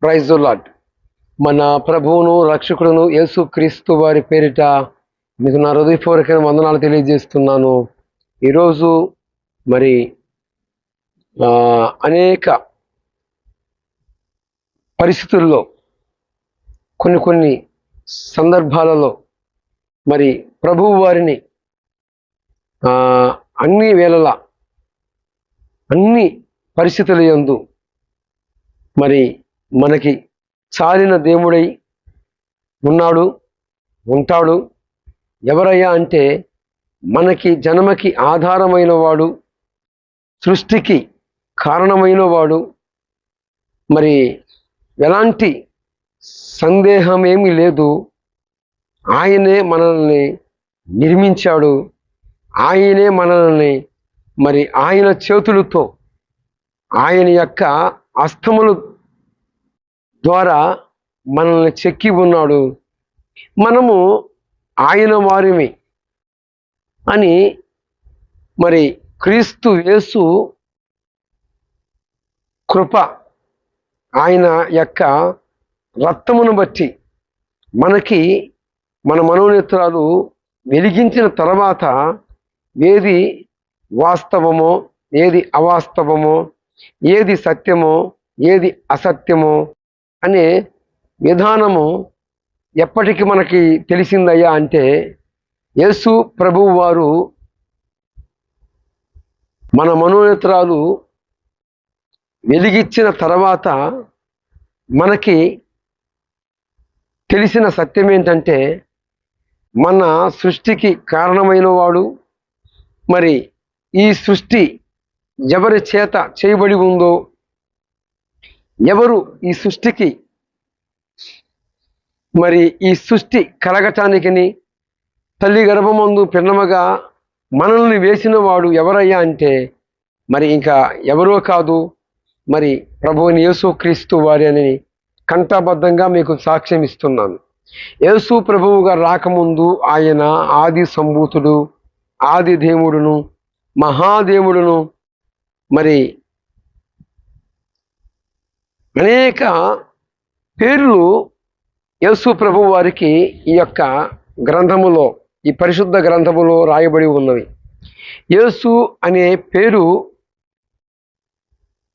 Praise the lord. మన ప్రభువును రక్షకుడును యేసు క్రీస్తు వారి పేరిట మీకు నా హృదయపూర్వక వందనాలు తెలియజేస్తున్నాను. ఈరోజు మరి అనేక పరిస్థితుల్లో కొన్ని సందర్భాలలో మరి ప్రభువు వారిని అన్ని వేళలా అన్ని పరిస్థితుల యందు మరి మనకి చాలిన దేవుడై ఉన్నాడు, ఉంటాడు. ఎవరయ్యా అంటే మనకి జన్మకి ఆధారమైన వాడు, సృష్టికి కారణమైన వాడు. మరి ఎలాంటి సందేహం ఏమీ లేదు, ఆయనే మనల్ని నిర్మించాడు, ఆయనే మనల్ని మరి ఆయన చేతులతో ఆయన యొక్క హస్తముల ద్వారా మనల్ని చెక్కి ఉన్నాడు. మనము ఆయన వారిమి అని మరి క్రీస్తు యేసు కృప, ఆయన యొక్క రక్తమును బట్టి మనకి మన మనోనేత్రాలు వెలిగించిన తర్వాత ఏది వాస్తవమో, ఏది అవాస్తవమో, ఏది సత్యమో, ఏది అసత్యమో అనే విధానము ఎప్పటికి మనకి తెలిసిందయ్యా అంటే యేసు ప్రభువు వారు మన మనోనేత్రాలు వెలిగించిన తర్వాత మనకి తెలిసిన సత్యం ఏంటంటే మన సృష్టికి కారణమైన వాడు, మరి ఈ సృష్టి ఎవరి చేత చేయబడి ఉందో, ఎవరు ఈ సృష్టికి మరి ఈ సృష్టి కలగటానికి తల్లి గర్భమందు పిన్నమగా మనల్ని వేసిన వాడు ఎవరయ్యా అంటే మరి ఇంకా ఎవరో కాదు, మరి ప్రభువుని యేసు క్రీస్తు వారి అని కంఠబద్ధంగా మీకు సాక్ష్యం ఇస్తున్నాను. యేసు ప్రభువుగా రాకముందు ఆయన ఆది సంభూతుడు, ఆది దేవుడును, మహాదేవుడును, మరి అనేక పేర్లు యేసు ప్రభు వారికి ఈ యొక్క గ్రంథములో, ఈ పరిశుద్ధ గ్రంథములో రాయబడి ఉన్నవి. యేసు అనే పేరు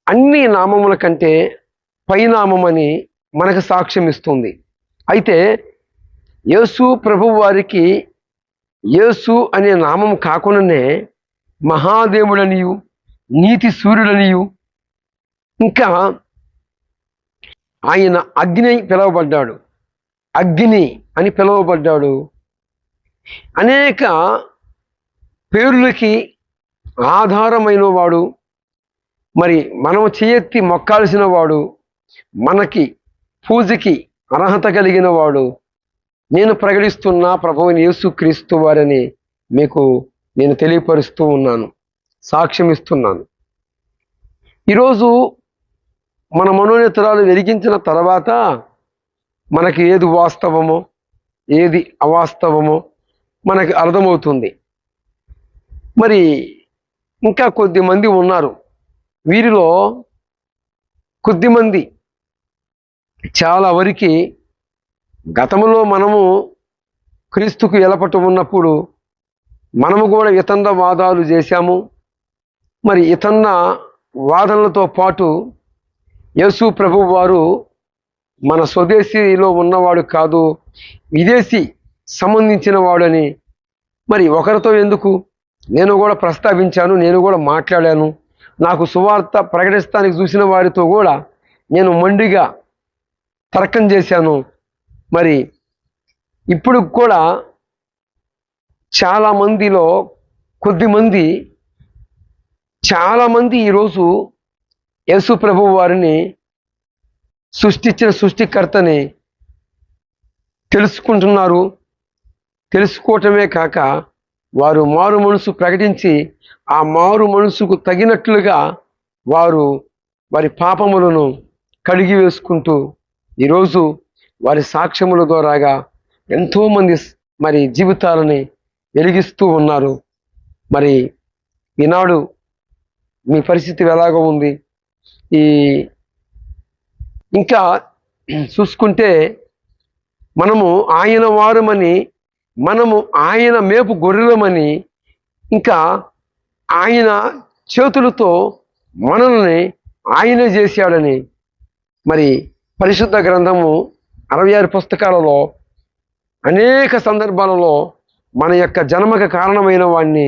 అన్ని నామముల కంటే పైనామమని మనకు సాక్ష్యం ఇస్తుంది. అయితే యేసు ప్రభు వారికి యేసు అనే నామం కాకుండానే మహాదేవుడనియు, నీతి సూర్యుడనియు, ఇంకా ఆయన అగ్ని పిలువబడ్డాడు, అగ్ని అని పిలువబడ్డాడు. అనేక పేర్లకి ఆధారమైన వాడు, మరి మనము చేయెత్తి మొక్కాల్సిన వాడు, మనకి పూజకి అర్హత కలిగిన వాడు. నేను ప్రకటిస్తున్న ప్రభువుని యేసు క్రీస్తు వారిని మీకు నేను తెలియపరుస్తూ ఉన్నాను, సాక్ష్యం ఇస్తున్నాను. ఈరోజు మన మనోనేత్రాలు వెలిగించిన తర్వాత మనకి ఏది వాస్తవమో, ఏది అవాస్తవమో మనకి అర్థమవుతుంది. మరి ఇంకా కొద్దిమంది ఉన్నారు. వీరిలో కొద్దిమంది చాలా వరకు గతంలో మనము క్రీస్తుకు ఎలపట్టు ఉన్నప్పుడు మనము కూడా ఇతన్న వాదాలు చేశాము. మరి ఇతన్న వాదనలతో పాటు యేసు ప్రభు వారు మన స్వదేశీలో ఉన్నవాడు కాదు, విదేశీ సంబంధించిన వాడని మరి ఒకరితో ఎందుకు, నేను కూడా ప్రస్తావించాను, నేను కూడా మాట్లాడాను. నాకు సువార్త ప్రకటిస్తానికి చూసిన వారితో కూడా నేను మొండిగా తర్కం చేశాను. మరి ఇప్పుడు కూడా చాలామందిలో కొద్దిమంది, చాలామంది ఈరోజు యేసు ప్రభు వారిని సృష్టించిన సృష్టికర్తని తెలుసుకుంటున్నారు. తెలుసుకోవటమే కాక వారు మారు మనసు ప్రకటించి ఆ మారు మనసుకు తగినట్లుగా వారు వారి పాపములను కడిగి వేసుకుంటూ ఈరోజు వారి సాక్ష్యముల ద్వారాగా ఎంతోమంది మరి జీవితాలని వెలిగిస్తూ ఉన్నారు. మరి ఈనాడు మీ పరిస్థితి ఎలాగో ఉంది? ఇంకా చూసుకుంటే మనము ఆయన వారమని, మనము ఆయన మేపు గొర్రెలమని, ఇంకా ఆయన చేతులతో మనల్ని ఆయనే చేశాడని మరి పరిశుద్ధ గ్రంథము 66 పుస్తకాలలో అనేక సందర్భాలలో మన యొక్క జన్మకు కారణమైన వాడిని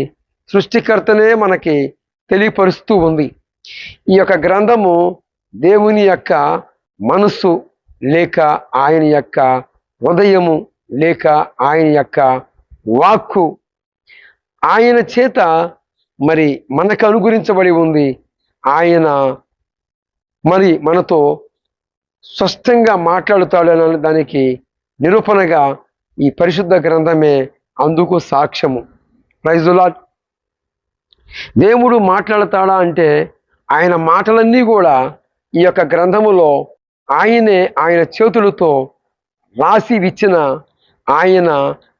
సృష్టికర్తనే మనకి తెలియపరుస్తూ ఉంది. ఈ యొక్క గ్రంథము దేవుని యొక్క మనస్సు లేక ఆయన యొక్క హృదయము లేక ఆయన యొక్క వాక్కు ఆయన చేత మరి మనకు అనుగ్రహించబడి ఉంది. ఆయన మరి మనతో స్పష్టంగా మాట్లాడుతాడని దానికి నిరూపణగా ఈ పరిశుద్ధ గ్రంథమే అందుకు సాక్ష్యము. Praise the Lord. దేవుడు మాట్లాడతాడా అంటే ఆయన మాటలన్నీ కూడా ఈ యొక్క గ్రంథములో ఆయనే ఆయన చేతులతో రాసి ఇచ్చిన ఆయన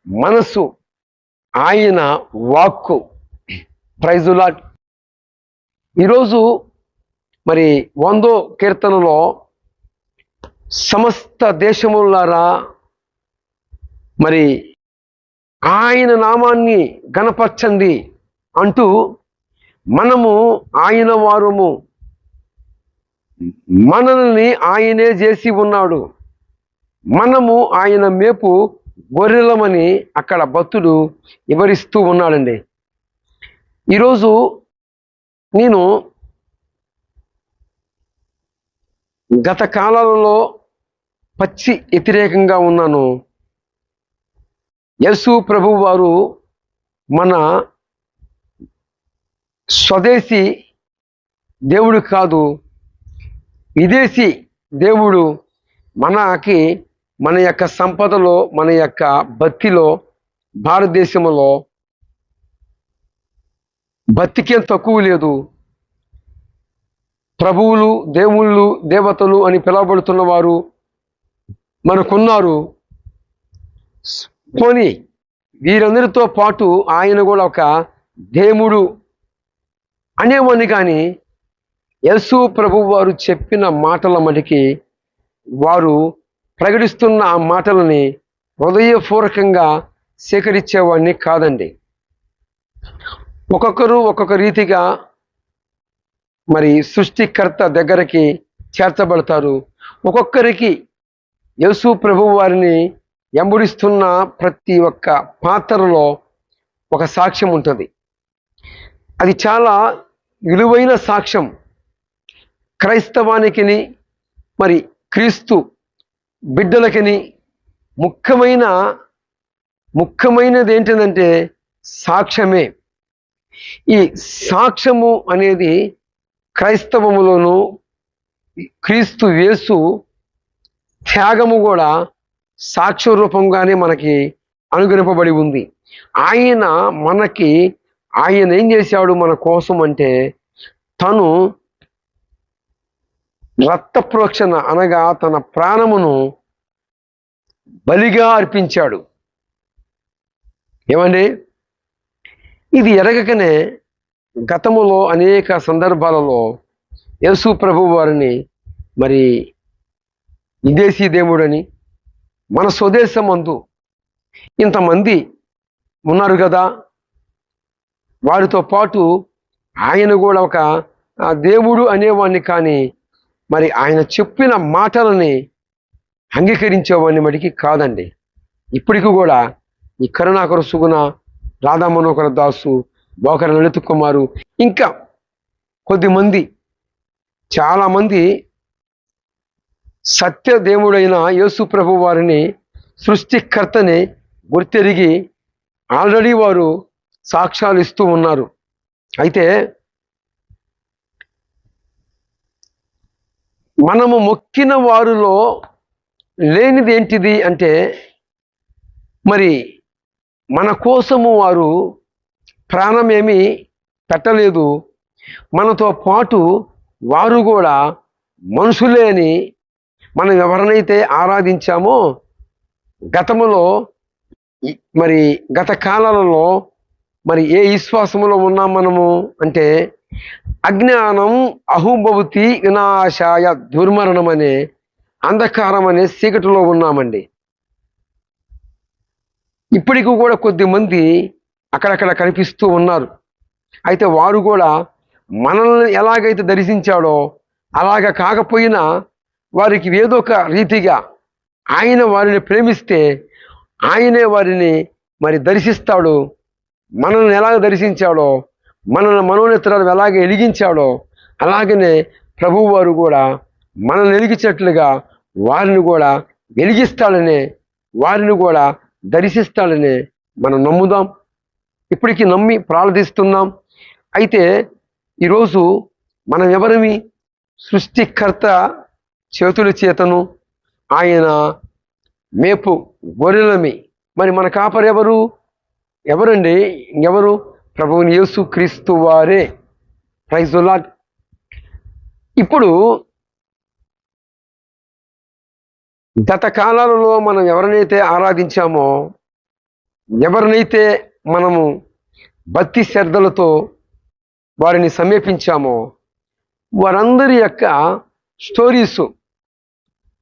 మనసు, ఆయన వాక్కు. Praise the Lord. ఈరోజు మరి 100వ కీర్తనలో సమస్త దేశములారా మరి ఆయన నామాన్ని గణపరచండి అంటూ మనము ఆయన వారము, మనల్ని ఆయనే చేసి ఉన్నాడు, మనము ఆయన మేపు గొర్రెలమని అక్కడ భక్తుడు వివరిస్తూ ఉన్నాడండి. ఈరోజు నేను గత కాలాలలో పచ్చి వ్యతిరేకంగా ఉన్నాను. యేసు ప్రభు వారు మన స్వదేశీ దేవుడు కాదు, విదేశీ దేవుడు. మనకి మన యొక్క సంపదలో, మన యొక్క భక్తిలో, భారతదేశంలో భక్తికేం తక్కువ లేదు. ప్రభువులు, దేవుళ్ళు, దేవతలు అని పిలువబడుతున్న వారు మనకున్నారు. పోనీ వీరందరితో పాటు ఆయన కూడా ఒక దేవుడు అనేవాడిని. కానీ యేసు ప్రభు వారు చెప్పిన మాటల మటుకి వారు ప్రకటిస్తున్న ఆ మాటలని హృదయపూర్వకంగా సేకరించేవాడిని కాదండి. ఒక్కొక్కరు ఒక్కొక్క రీతిగా మరి సృష్టికర్త దగ్గరికి చేర్చబడతారు. ఒక్కొక్కరికి యేసు ప్రభు వారిని వెంబడిస్తున్న ప్రతి ఒక్క పాత్రలో ఒక సాక్ష్యం ఉంటుంది. అది చాలా విలువైన సాక్ష్యం. క్రైస్తవానికిని మరి క్రీస్తు బిడ్డలకిని ముఖ్యమైనది ఏంటంటే సాక్ష్యమే. ఈ సాక్ష్యము అనేది క్రైస్తవములోను క్రీస్తు యేసు త్యాగము కూడా సాక్ష్య రూపంగానే మనకి అనుగ్రహింపబడి ఉంది. ఆయన ఏం చేశాడు మన కోసం అంటే తను రక్త ప్రోక్షణ అనగా తన ప్రాణమును బలిగా అర్పించాడు. ఏమండి, ఇది ఎరగకనే గతములో అనేక సందర్భాలలో యేసు ప్రభు వారిని మరి విదేశీ దేవుడని, మన స్వదేశమందు ఇంతమంది ఉన్నారు కదా, వారితో పాటు ఆయన కూడా ఒక దేవుడు అనేవాడిని. కానీ మరి ఆయన చెప్పిన మాటలని అంగీకరించేవాడిని మటుకి కాదండి. ఇప్పటికి కూడా ఈ కరుణాకర సుగుణ, రాధా మనోహర దాసు, బోకర లలిత కుమారు, ఇంకా కొద్దిమంది చాలామంది సత్యదేవుడైన యేసు ప్రభు వారిని సృష్టికర్తని గుర్తెరిగి ఆల్రెడీ వారు సాక్ష్యాలు ఇస్తూ ఉన్నారు. అయితే మనము మొక్కిన వారిలో లేనిది ఏంటిది అంటే మరి మన కోసము వారు ప్రాణమేమీ పెట్టలేదు. మనతో పాటు వారు కూడా మనుషులే అని మనం ఎవరినైతే ఆరాధించామో గతములో మరి గత కాలాలలో మరి ఏ విశ్వాసములో ఉన్నాం మనము అంటే అజ్ఞానం అహుభవతి వినాశాయ దుర్మరణం అనే అంధకారం అనే చీకటిలో ఉన్నామండి. ఇప్పటికి కూడా కొద్దిమంది అక్కడక్కడ కనిపిస్తూ ఉన్నారు. అయితే వారు కూడా మనల్ని ఎలాగైతే దర్శించాడో అలాగ కాకపోయినా వారికి ఏదో ఒక రీతిగా ఆయన వారిని ప్రేమిస్తే ఆయనే వారిని మరి దర్శిస్తాడు. మనల్ని ఎలాగ దర్శించాడో, మనల్ని మనోనేత్రాలు ఎలాగ వెలిగించాడో అలాగనే ప్రభువు వారు కూడా మనల్ని వెలిగించినట్లుగా వారిని కూడా వెలిగిస్తాడనే, వారిని కూడా దర్శిస్తాడనే మనం నమ్ముదాం. ఇప్పటికీ నమ్మి ప్రార్థిస్తున్నాం. అయితే ఈరోజు మనం ఎవరిమి? సృష్టికర్త చేతుల చేతను ఆయన మేపు గొర్రెలమి. మరి మన కాపరి ఎవరు? ఎవరండి? ఎవరు? ప్రభువుని యేసు క్రీస్తు వారే. Praise the Lord. ఇప్పుడు గత కాలాలలో మనం ఎవరినైతే ఆరాధించామో, ఎవరినైతే మనము భక్తి శ్రద్ధలతో వారిని సమీపించామో, వారందరి యొక్క స్టోరీస్,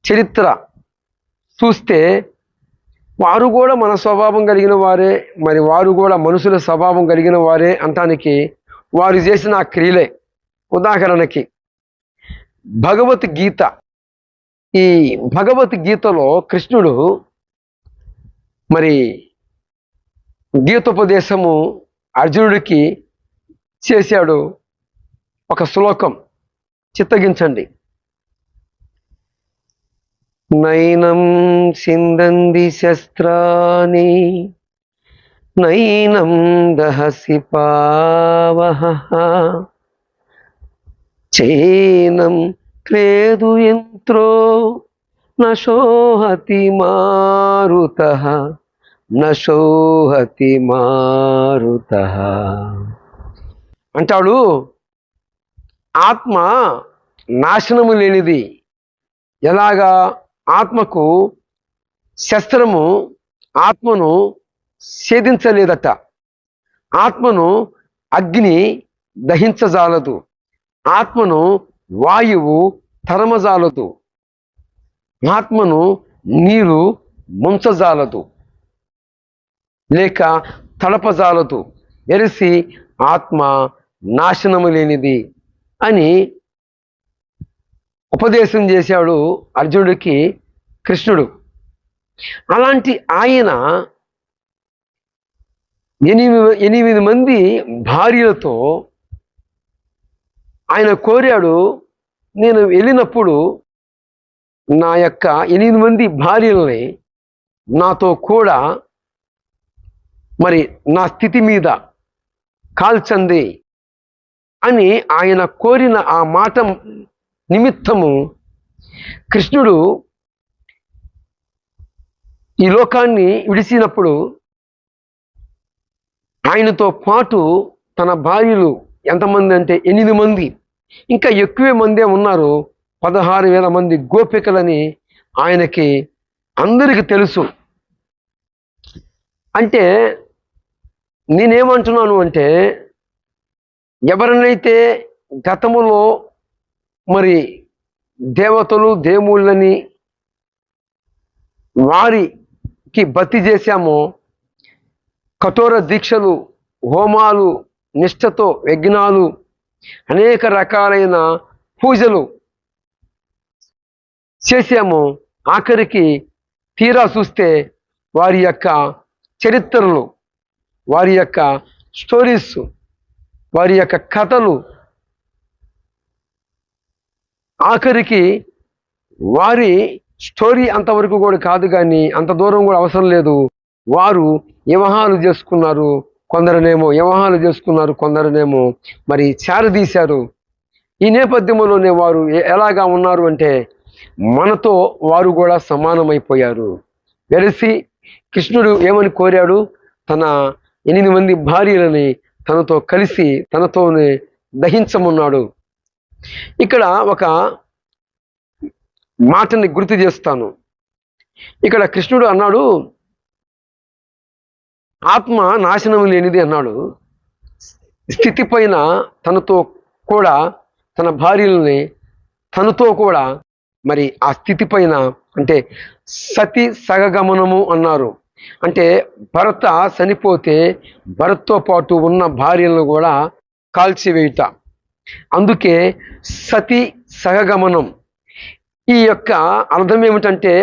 చరిత్ర చూస్తే వారు కూడా మన స్వభావం కలిగిన వారే, మరి వారు కూడా మనుషుల స్వభావం కలిగిన వారే అంటానికి వారు చేసిన ఆ క్రియలే. ఉదాహరణకి భగవద్గీత. ఈ భగవద్గీతలో కృష్ణుడు మరి గీతోపదేశము అర్జునుడికి చేశాడు. ఒక శ్లోకం చిత్తగించండి. నైనం సిందంది శస్త్రాని నైనం దహసి పావహః చైనం క్లేదు యంత్రో నశోహతి మారుతః నశోహతి మారుతః అంటాడు. ఆత్మ నాశనము లేనిది. ఎలాగా? ఆత్మకు శస్త్రము ఆత్మను ఛేదించలేదట. ఆత్మను అగ్ని దహించజాలదు. ఆత్మను వాయువు తరమజాలదు. ఆత్మను నీరు ముంచజాలదు, లేక తడపజాలదు. ఎరిసి ఆత్మ నాశనము లేనిది అని ఉపదేశం చేశాడు అర్జునుడికి కృష్ణుడు. అలాంటి ఆయన 8 మంది భార్యలతో ఆయన కోరాడు, నేను వెళ్ళినప్పుడు నా యొక్క 8 మంది భార్యల్ని నాతో కూడా మరి నా స్థితి మీద కాల్చండి అని ఆయన కోరిన ఆ మాట నిమిత్తము కృష్ణుడు ఈ లోకాన్ని విడిచినప్పుడు ఆయనతో పాటు తన భార్యలు ఎంతమంది అంటే 8 మంది, ఇంకా ఎక్కువే మందే ఉన్నారు. 16,000 మంది గోపికలని ఆయనకి అందరికీ తెలుసు. అంటే నేనేమంటున్నాను అంటే, ఎవరినైతే గతములో మరి దేవతలు దేవుళ్ళని వారికి భక్తి చేశామో, కఠోర దీక్షలు, హోమాలు, నిష్ఠతో యజ్ఞాలు, అనేక రకాలైన పూజలు చేశామో, ఆఖరికి తీరా చూస్తే వారి యొక్క చరిత్రలు, వారి యొక్క స్టోరీస్, వారి యొక్క కథలు, ఆఖరికి వారి స్టోరీ అంతవరకు కూడా కాదు, కానీ అంత దూరం కూడా అవసరం లేదు. వారు వివాహాలు చేసుకున్నారు, కొందరునేమో వివాహాలు చేసుకున్నారు, కొందరునేమో మరి చేరదీశారు. ఈ నేపథ్యంలోనే వారు ఎలాగా ఉన్నారు అంటే, మనతో వారు కూడా సమానమైపోయారు. వెలిసి కృష్ణుడు ఏమని కోరాడు? తన 8 మంది భార్యలని తనతో కలిసి తనతోనే దహించమన్నాడు. ఇక్కడ ఒక మాటని గుర్తు చేస్తాను. ఇక్కడ కృష్ణుడు అన్నాడు, ఆత్మ నాశనం లేనిది అన్నాడు. స్థితి పైన తనతో కూడా తన భార్యలని తనతో కూడా మరి ఆ స్థితి పైన అంటే సతి సహగమనము అన్నారు. అంటే భర్త చనిపోతే భర్తతో పాటు ఉన్న భార్యలను కూడా కాల్చివేయుట. అందుకే సతి సహగమనం. ఈ యొక్క అర్థం ఏమిటంటే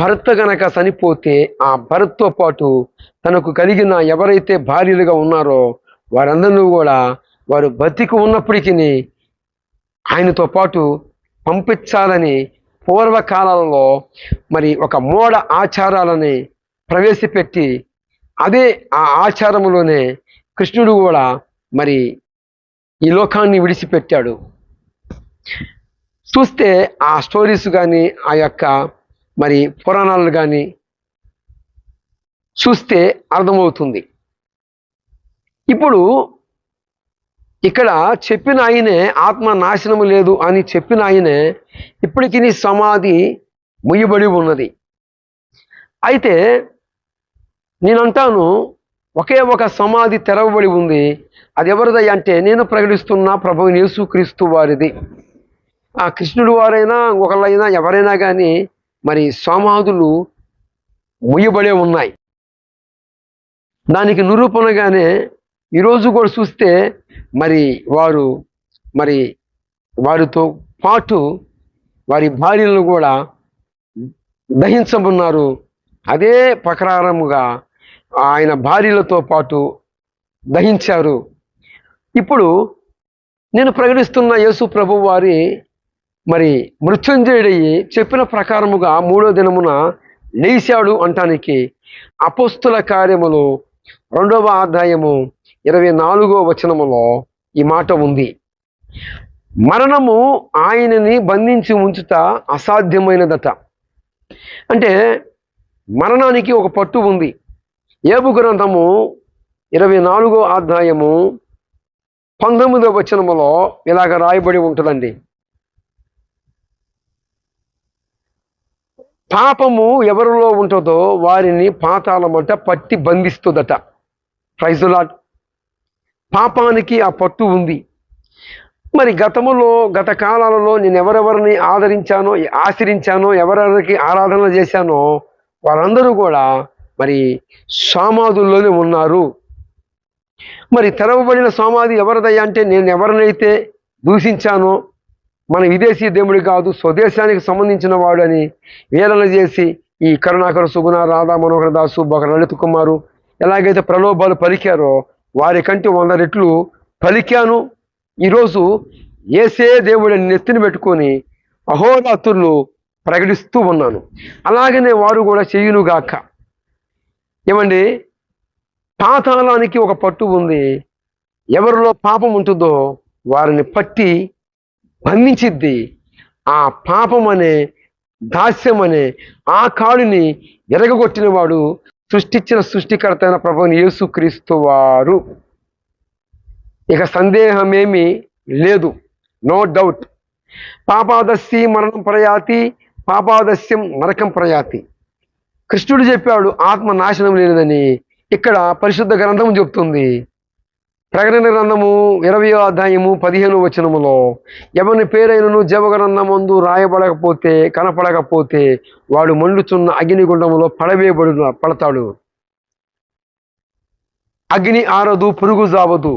భర్త గనక చనిపోతే ఆ భర్తతో పాటు తనకు కలిగిన ఎవరైతే భార్యలుగా ఉన్నారో వారందరూ కూడా వారు బతికి ఉన్నప్పటికీ ఆయనతో పాటు పంపించాలని పూర్వకాలంలో మరి ఒక మూఢ ఆచారాలని ప్రవేశపెట్టి అదే ఆ ఆచారంలోనే కృష్ణుడు కూడా మరి ఈ లోకాన్ని విడిచిపెట్టాడు. చూస్తే ఆ స్టోరీస్ కానీ ఆ యొక్క మరి పురాణాలు కానీ చూస్తే అర్థమవుతుంది. ఇప్పుడు ఇక్కడ చెప్పిన ఆయనే ఆత్మ నాశనము లేదు అని చెప్పిన ఆయనే ఇప్పటికీ నీ సమాధి ముయ్యబడి ఉన్నది. అయితే నేనంటాను ఒకే ఒక సమాధి తెరవబడి ఉంది. అది ఎవరిది అంటే నేను ప్రకటిస్తున్న ప్రభువు యేసుక్రీస్తు వారిది. ఆ కృష్ణుడు వారైనా ఒకళ్ళైనా ఎవరైనా కానీ మరి సమాధులు ముయ్యబడే ఉన్నాయి. దానికి నిరూపణగానే ఈరోజు కూడా చూస్తే మరి వారితో పాటు వారి భార్యలను కూడా దహించమన్నారు. అదే ప్రకారముగా ఆయన భార్యలతో పాటు దహించారు. ఇప్పుడు నేను ప్రకటిస్తున్న యేసు ప్రభు వారి మరి మృత్యుంజయుడయ్యి చెప్పిన ప్రకారముగా 3వ దినమున లేచాడు అంటానికి అపోస్తుల కార్యములు 2వ అధ్యాయము 24వ వచనములో ఈ మాట ఉంది. మరణము ఆయనని బంధించి ఉంచుట అసాధ్యమైనదట. అంటే మరణానికి ఒక పట్టు ఉంది. యోబు గ్రంథము 24వ అధ్యాయము 19వ వచనములో ఇలాగ రాయబడి ఉంటుందండి. పాపము ఎవరిలో ఉంటుందో వారిని పాతాళమంట పట్టి బంధిస్తుందట. Praise the lord. పాపానికి ఆ పట్టు ఉంది. మరి గత కాలాలలో నేను ఎవరెవరిని ఆశ్రయించానో ఎవరెవరికి ఆరాధన చేశానో వారందరూ కూడా మరి సమాధుల్లోనే ఉన్నారు. మరి తెరవబడిన సమాధి ఎవరిదయ్యా అంటే నేను ఎవరినైతే దూషించానో మన విదేశీ దేవుడి కాదు స్వదేశానికి సంబంధించిన వాడు అని వేలన చేసి ఈ కరుణాకర సుగుణ రాధా మనోహర దాసు లలిత్ కుమారు ఎలాగైతే ప్రలోభాలు పలికారో వారి కంటే 100 రెట్లు పలికాను. ఈరోజు ఏసే దేవుడిని నెత్తిని పెట్టుకొని అహోరాత్రులు ప్రకటిస్తూ ఉన్నాను. అలాగనే వారు కూడా చేయునుగాక. ఏమండి, పాతాళానికి ఒక పట్టు ఉంది. ఎవరిలో పాపం ఉంటుందో వారిని పట్టి బంధించిద్ది. ఆ పాపం అనే దాస్యం అనే ఆ కాడిని ఎరగగొట్టిన వాడు సృష్టించిన సృష్టికర్త అయిన ప్రభువుని యేసుక్రీస్తు వారు. ఇక సందేహమేమీ లేదు, నో డౌట్. పాపాదస్సి మరణం ప్రయాతి, పాపాదస్యం నరకం ప్రయాతి. కృష్ణుడు చెప్పాడు ఆత్మ నాశనం లేనిదని. ఇక్కడ పరిశుద్ధ గ్రంథం చెప్తుంది. ప్రకటన గ్రంథము 20వ అధ్యాయము 15వ వచనములో ఎవరి పేరైనను జీవగ్రంథమందు రాయబడకపోతే కనపడకపోతే వాడు మండుచున్న అగ్నిగుండములో పడతాడు. అగ్ని ఆరదు, పురుగు జావదు.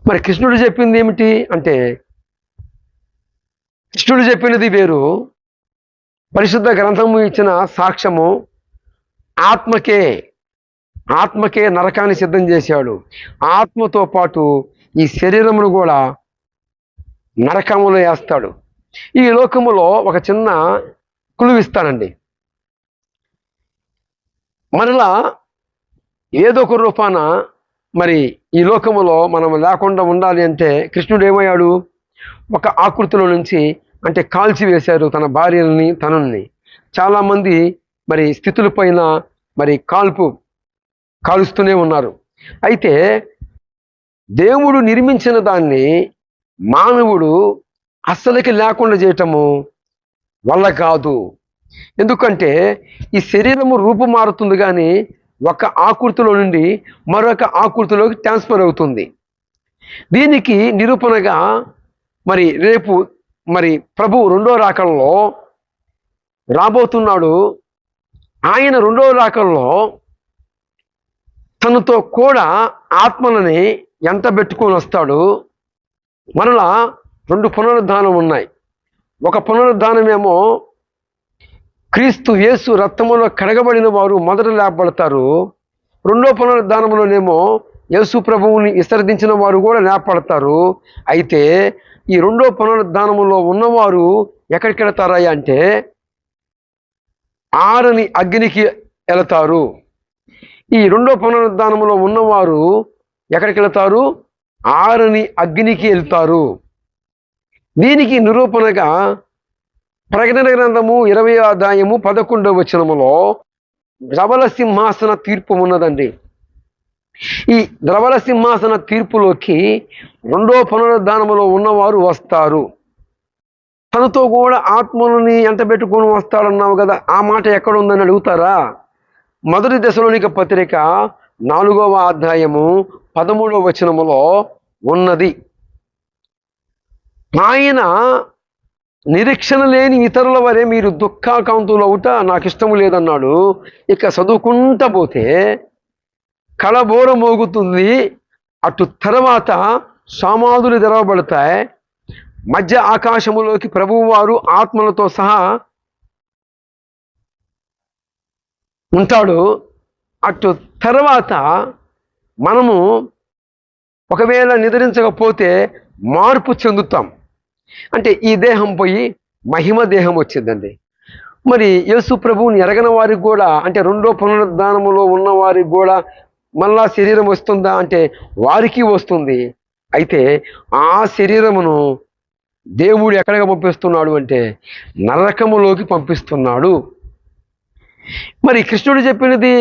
మరి కృష్ణుడు చెప్పింది ఏమిటి అంటే కృష్ణుడు చెప్పినది వేరు, పరిశుద్ధ గ్రంథము ఇచ్చిన సాక్ష్యము ఆత్మకే నరకాన్ని సిద్ధం చేశాడు. ఆత్మతో పాటు ఈ శరీరమును కూడా నరకములో వేస్తాడు. ఈ లోకములో ఒక చిన్న క్లూ ఇస్తానండి. మరలా ఏదో ఒక రూపాన మరి ఈ లోకములో మనం లేకుండా ఉండాలి అంటే కృష్ణుడు ఏమయ్యాడు? ఒక ఆకృతిలో నుంచి అంటే కాల్చివేశారు తన భార్యల్ని తనని. చాలామంది మరి స్థితుల పైన మరి కాలుస్తూనే ఉన్నారు. అయితే దేవుడు నిర్మించిన దాన్ని మానవుడు అస్సలకి లేకుండా చేయటము వల్ల కాదు. ఎందుకంటే ఈ శరీరము రూపు మారుతుంది కానీ ఒక ఆకృతిలో నుండి మరొక ఆకృతిలోకి ట్రాన్స్ఫర్ అవుతుంది. దీనికి నిరూపణగా మరి రేపు మరి ప్రభు రెండో రాకడలో రాబోతున్నాడు. ఆయన రెండో రాకడలో తనతో కూడా ఆత్మలని ఎంట పెట్టుకొని వస్తాడు. మరలా రెండు పునరుద్ధానం ఉన్నాయి. ఒక పునరుద్ధానమేమో క్రీస్తు యేసు రక్తములో కడగబడిన వారు మొదట లేపబడతారు. రెండో పునరుద్ధానంలోనేమో యేసు ప్రభువుని విసర్జించిన వారు కూడా లేపబడతారు. అయితే ఈ రెండో పునరుద్ధానంలో ఉన్నవారు ఎక్కడికి వెళతారా అంటే ఆరని అగ్నికి వెళతారు. ఈ రెండో పునరుద్ధానంలో ఉన్నవారు ఎక్కడికి వెళతారు? ఆరని అగ్నికి వెళ్తారు. దీనికి నిరూపణగా ప్రకటన గ్రంథము 20వ అధ్యాయము 11వ వచనములో ధవల సింహాసన తీర్పు ఉన్నదండి. ఈ ధవల సింహాసన తీర్పులోకి రెండో పునరుద్ధానములో ఉన్నవారు వస్తారు. తనతో కూడా ఆత్మలని ఎంటబెట్టుకొని వస్తాడన్నావు కదా, ఆ మాట ఎక్కడ ఉందని అడుగుతారా? మొదటి దశలోనిక పత్రిక 4వ అధ్యాయము 13వ వచనములో ఉన్నది. ఆయన నిరీక్షణ లేని ఇతరుల వరే మీరు దుఃఖాకాంతులవుట నాకు ఇష్టము లేదన్నాడు. ఇక చదువుకుంటా పోతే కళబోర మోగుతుంది, అటు తర్వాత సమాధులు తెరవబడతాయి, మధ్య ఆకాశములోకి ప్రభువారు ఆత్మలతో సహా ఉంటాడు. అటు తర్వాత మనము ఒకవేళ నిద్రించకపోతే మార్పు చెందుతాం. అంటే ఈ దేహం పోయి మహిమ దేహం వచ్చిందండి. మరి యేసు ప్రభువుని ఎరగని వారికి కూడా, అంటే రెండో పునరుద్ధానములో ఉన్న వారికి కూడా మళ్ళా శరీరం వస్తుందా అంటే వారికి వస్తుంది. అయితే ఆ శరీరమును దేవుడు ఎక్కడికి పంపిస్తున్నాడు అంటే నరకములోకి పంపిస్తున్నాడు. మరి కృష్ణుడు చెప్పినది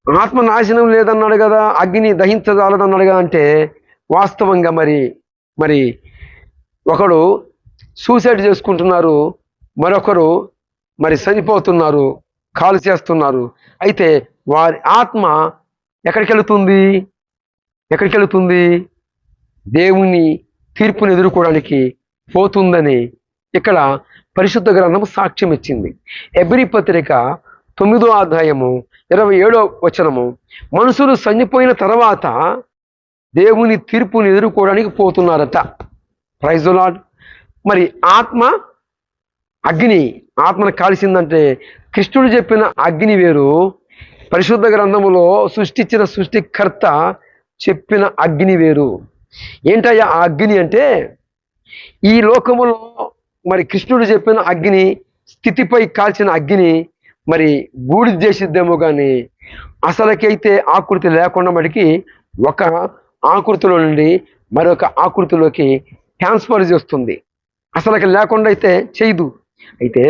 ఆత్మ నాశనం లేదన్నాడు కదా, అగ్ని దహించజాలదన్నాడు కదా. అంటే వాస్తవంగా మరి ఒకడు సూసైడ్ చేసుకుంటున్నారు, మరొకరు మరి చనిపోతున్నారు, కాలు చేస్తున్నారు. అయితే వారి ఆత్మ ఎక్కడికి వెళుతుంది? దేవుని తీర్పుని ఎదుర్కోవడానికి పోతుందని ఇక్కడ పరిశుద్ధ గ్రంథము సాక్ష్యం ఇచ్చింది. హెబ్రీ పత్రిక 9వ అధ్యాయము 27వ వచనము, మనుషులు చనిపోయిన తర్వాత దేవుని తీర్పుని ఎదుర్కోవడానికి పోతున్నారట. Praise the lord. మరి ఆత్మను కాల్చిందంటే కృష్ణుడు చెప్పిన అగ్ని వేరు, పరిశుద్ధ గ్రంథములో సృష్టించిన సృష్టికర్త చెప్పిన అగ్ని వేరు. ఏంటయ్యా ఆ అగ్ని అంటే, ఈ లోకములో మరి కృష్ణుడు చెప్పిన అగ్ని, స్థితిపై కాల్చిన అగ్ని మరి బూడిద చేసిద్దేమో కానీ అసలుకైతే ఆకృతి లేకుండా మటుకి ఒక ఆకృతిలో నుండి మరొక ఆకృతిలోకి ట్రాన్స్ఫర్ చేస్తుంది. అసలుకి లేకుండా అయితే చేయదు. అయితే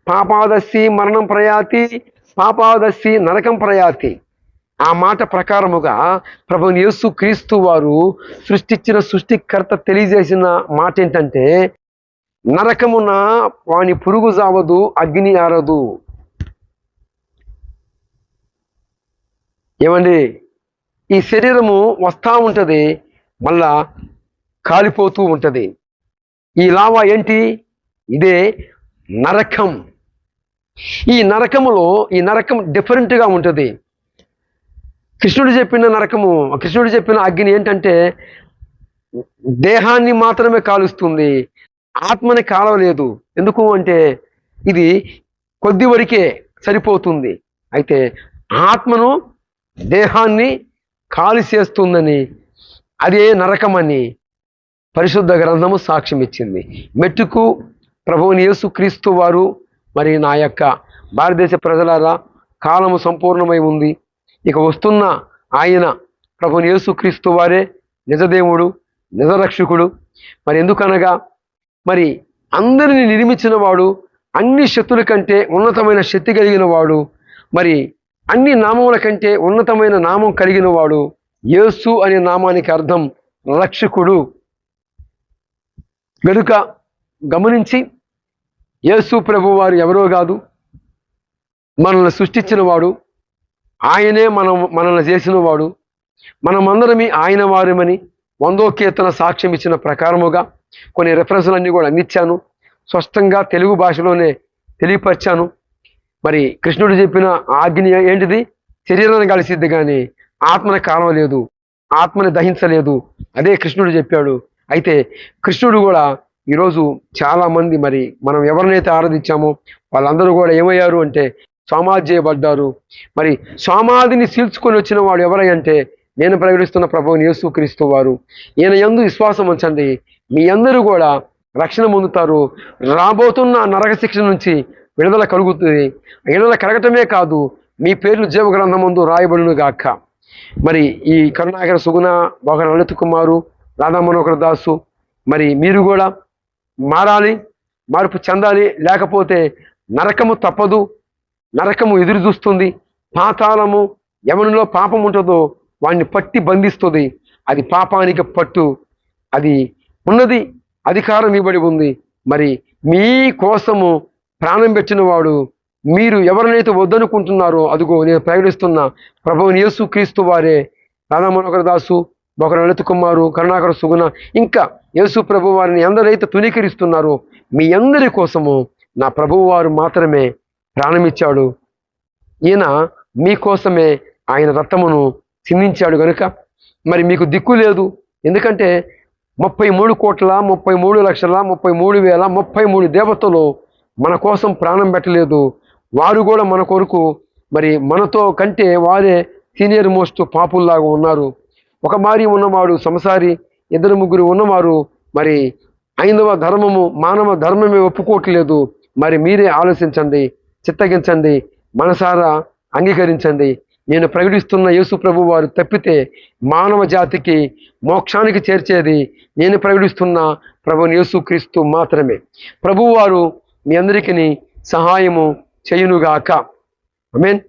పాపాదస్సి మరణం ప్రయాతి, పాపాదస్సి నరకం ప్రయాతి, ఆ మాట ప్రకారముగా ప్రభువు యేసు క్రీస్తు వారు సృష్టించిన సృష్టికర్త తెలియజేసిన మాట ఏంటంటే, నరకమున వాని పురుగు జావదు, అగ్ని ఆరదు. ఏమండి, ఈ శరీరము వస్తూ ఉంటుంది, మళ్ళా కాలిపోతూ ఉంటుంది. ఈ లావా ఏంటి? ఇదే నరకం. ఈ నరకం డిఫరెంట్గా ఉంటుంది. కృష్ణుడు చెప్పిన అగ్ని ఏంటంటే దేహాన్ని మాత్రమే కాలుస్తుంది, ఆత్మని కాలవలేదు. ఎందుకు అంటే ఇది కొద్ది వరకే సరిపోతుంది. అయితే ఆత్మను దేహాన్ని కాల్చేస్తుందని, అదే నరకమని పరిశుద్ధ గ్రంథము సాక్ష్యం ఇచ్చింది. మెట్టుకు ప్రభువుని యేసు క్రీస్తు వారు మరి నా యొక్క భారతదేశ ప్రజలారా, కాలము సంపూర్ణమై ఉంది. ఇక వస్తున్న ఆయన ప్రభువుని యేసు క్రీస్తు వారే నిజదేవుడు, నిజరక్షకుడు. మరి ఎందుకనగా మరి అందరిని నిర్మించిన వాడు, అన్ని శక్తుల కంటే ఉన్నతమైన శక్తి కలిగిన వాడు, మరి అన్ని నామముల కంటే ఉన్నతమైన నామం కలిగిన వాడు. యేసు అనే నామానికి అర్థం రక్షకుడు. గనుక గమనించి, యేసు ప్రభు వారు ఎవరో కాదు, మనల్ని సృష్టించిన వాడు ఆయనే, మనల్ని చేసిన వాడు. మనమందరమే ఆయన వారమని 100వ కీర్తన సాక్ష్యం ఇచ్చిన ప్రకారముగా కొన్ని రెఫరెన్స్లన్నీ కూడా అందించాను. స్పష్టంగా తెలుగు భాషలోనే తెలియపరిచాను. మరి కృష్ణుడు చెప్పిన ఆజ్ఞ ఏంటిది? శరీరాన్ని కలిసిద్ది కానీ ఆత్మని కాలవలేదు, ఆత్మని దహించలేదు. అదే కృష్ణుడు చెప్పాడు. అయితే కృష్ణుడు కూడా ఈరోజు చాలామంది మరి మనం ఎవరినైతే ఆరాధించామో వాళ్ళందరూ కూడా ఏమయ్యారు అంటే సమాధి చేయబడ్డారు. మరి సమాధిని సీల్చుకొని వచ్చిన వాడు ఎవరంటే నేను ప్రకటిస్తున్న ప్రభువుని యేసుక్రీస్తు వారు. ఈయన యందు విశ్వాసం ఉంచండి, మీ అందరూ కూడా రక్షణ పొందుతారు. రాబోతున్న నరక శిక్ష నుంచి విడుదల కలుగుతుంది. విడుదల కలగటమే కాదు, మీ పేర్లు జీవ గ్రంథమందు రాయబడును గాక. మరి ఈ కరుణాకర సుగుణ, బోగన లలిత్ కుమారు, రాధా మనోహర్ దాసు, మరి మీరు కూడా మారాలి, మార్పు చెందాలి. లేకపోతే నరకము తప్పదు, నరకము ఎదురు చూస్తుంది. పాతాళము ఎవరిలో పాపం ఉంటుందో వాడిని పట్టి బంధిస్తుంది. అది పాపానికి పట్టు, అది ఉన్నది, అధికారం ఇవ్వబడి ఉంది. మరి మీ కోసము ప్రాణం పెట్టిన వాడు, మీరు ఎవరినైతే వద్దనుకుంటున్నారో అదిగో నేను ప్రకటిస్తున్న ప్రభువుని యేసుక్రీస్తు వారే. రాధా మనోహర్ దాసు, బొకర లలిత్ కుమారు, కరుణాకర సుగుణ, ఇంకా యేసు ప్రభు వారిని ఎందరైతే తునీకరిస్తున్నారో మీ అందరి కోసము నా ప్రభువు వారు మాత్రమే ప్రాణమిచ్చాడు. ఈయన మీకోసమే ఆయన రక్తమును చిందించాడు కనుక మరి మీకు దిక్కు లేదు. ఎందుకంటే 33,33,33,33 దేవతలు మన కోసం ప్రాణం పెట్టలేదు. వారు కూడా మన కొరకు మరి మనతో కంటే వారే సీనియర్ మోస్ట్ పాపుల్లాగా ఉన్నారు. ఒక మారి ఉన్నవాడు సంసారి, 2-3 ఉన్నవారు మరి ఐదవ ధర్మము, మానవ ధర్మమే ఒప్పుకోవట్లేదు. మరి మీరే ఆలోచించండి, చిత్తగించండి, మనసారా అంగీకరించండి. నేను ప్రకటిస్తున్న యేసు ప్రభు వారు తప్పితే మానవ జాతికి మోక్షానికి చేర్చేది నేను ప్రకటిస్తున్న ప్రభువుని యేసుక్రీస్తు మాత్రమే. ప్రభువు వారు మీ అందరికీ సహాయము చేయునుగాక. ఆమేన్.